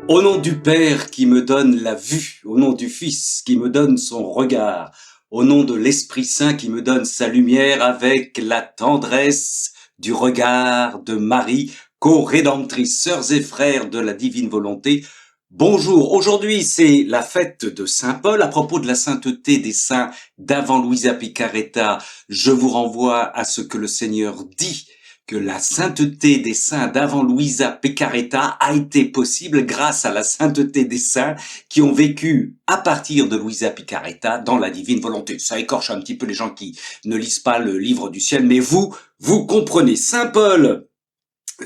Au nom du Père qui me donne la vue, au nom du Fils qui me donne son regard, au nom de l'Esprit Saint qui me donne sa lumière avec la tendresse du regard de Marie, co-rédemptrice, sœurs et frères de la divine volonté. Bonjour, aujourd'hui c'est la fête de Saint Paul. À propos de la sainteté des saints d'avant Luisa Picaretta, je vous renvoie à ce que le Seigneur dit, que la sainteté des saints d'avant Luisa Picaretta a été possible grâce à la sainteté des saints qui ont vécu à partir de Luisa Picaretta dans la divine volonté. Ça écorche un petit peu les gens qui ne lisent pas le livre du ciel, mais vous comprenez. Saint Paul,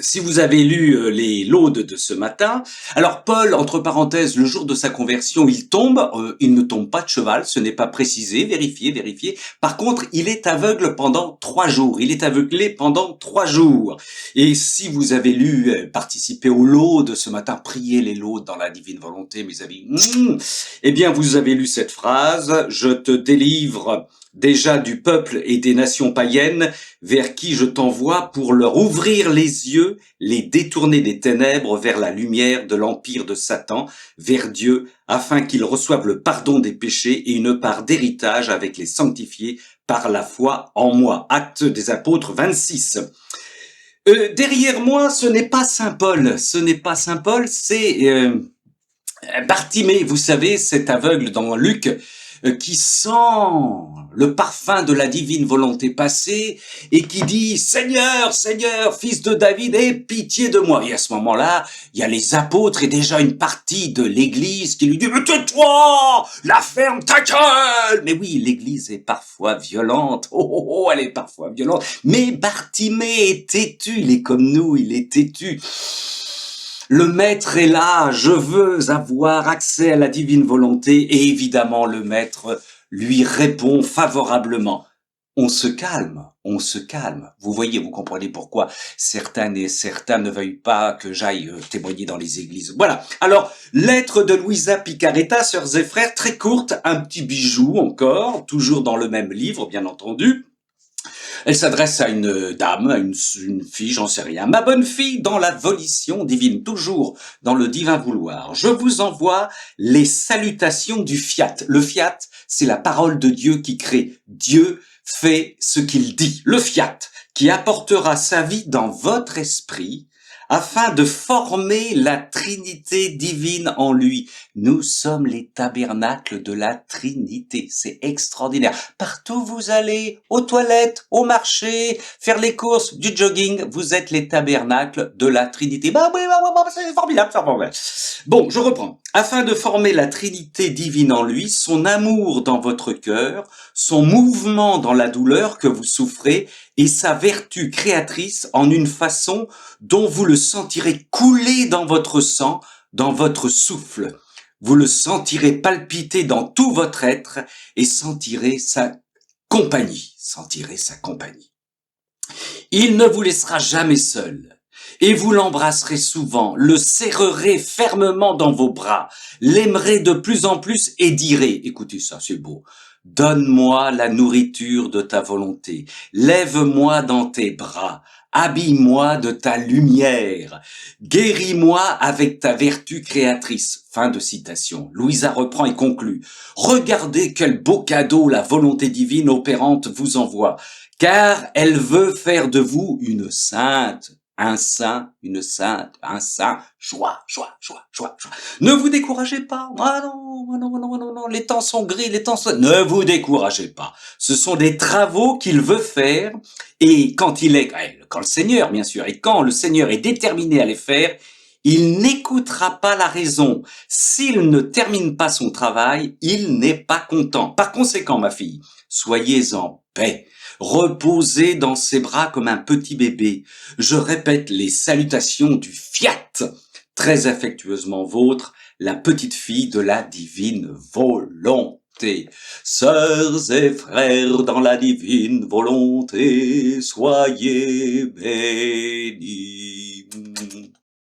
si vous avez lu les laudes de ce matin, alors Paul, entre parenthèses, le jour de sa conversion, il tombe, il ne tombe pas de cheval, ce n'est pas précisé, vérifiez. Par contre, il est aveugle pendant 3 jours, il est aveuglé pendant 3 jours. Et si vous avez lu, participé aux laudes ce matin, priez les laudes dans la divine volonté, mes amis, eh bien vous avez lu cette phrase, je te délivre déjà du peuple et des nations païennes, vers qui je t'envoie pour leur ouvrir les yeux, les détourner des ténèbres vers la lumière de l'empire de Satan, vers Dieu, afin qu'ils reçoivent le pardon des péchés et une part d'héritage avec les sanctifiés par la foi en moi. Actes des Apôtres 26. Derrière moi, ce n'est pas Saint Paul, c'est Bartimée, vous savez, cet aveugle dans Luc, qui sent le parfum de la divine volonté passer et qui dit « Seigneur, Seigneur, fils de David, aie pitié de moi ». Et à ce moment-là, il y a les apôtres et déjà une partie de l'église qui lui dit « Mais tais-toi, la ferme ta gueule !» Mais oui, l'église est parfois violente, elle est parfois violente, mais Bartimée est têtu, il est comme nous, il est têtu. Le maître est là, je veux avoir accès à la divine volonté et évidemment le maître lui répond favorablement. On se calme, on se calme. Vous voyez, vous comprenez pourquoi certains et certains ne veuillent pas que j'aille témoigner dans les églises. Voilà. Alors, lettre de Luisa Picaretta, sœurs et frères, très courte, un petit bijou encore, toujours dans le même livre, bien entendu. Elle s'adresse à une dame, à une fille, j'en sais rien. Ma bonne fille, dans la volition divine, toujours dans le divin vouloir, je vous envoie les salutations du fiat. Le fiat, c'est la parole de Dieu qui crée. Dieu fait ce qu'il dit. Le fiat, qui apportera sa vie dans votre esprit, afin de former la Trinité divine en lui. Nous sommes les tabernacles de la Trinité. C'est extraordinaire. Partout où vous allez, aux toilettes, au marché, faire les courses, du jogging, vous êtes les tabernacles de la Trinité. Bah oui, c'est formidable, c'est formidable. Bon, je reprends. Afin de former la Trinité divine en lui, son amour dans votre cœur, son mouvement dans la douleur que vous souffrez et sa vertu créatrice en une façon dont vous le sentirez couler dans votre sang, dans votre souffle. Vous le sentirez palpiter dans tout votre être et sentirez sa compagnie. Il ne vous laissera jamais seul. Et vous l'embrasserez souvent, le serrerez fermement dans vos bras, l'aimerez de plus en plus et direz, écoutez ça, c'est beau, donne-moi la nourriture de ta volonté, lève-moi dans tes bras, habille-moi de ta lumière, guéris-moi avec ta vertu créatrice. Fin de citation. Louisa reprend et conclut. Regardez quel beau cadeau la volonté divine opérante vous envoie, car elle veut faire de vous une sainte, un saint, une sainte, un saint. Joie. Ne vous découragez pas. Ah non, les temps sont gris, Ne vous découragez pas. Ce sont des travaux qu'il veut faire et quand le Seigneur, bien sûr, et quand le Seigneur est déterminé à les faire, il n'écoutera pas la raison. S'il ne termine pas son travail, il n'est pas content. Par conséquent, ma fille, soyez en paix. Reposez dans ses bras comme un petit bébé. Je répète les salutations du fiat. Très affectueusement vôtre, la petite fille de la divine volonté. Sœurs et frères dans la divine volonté, soyez bénis.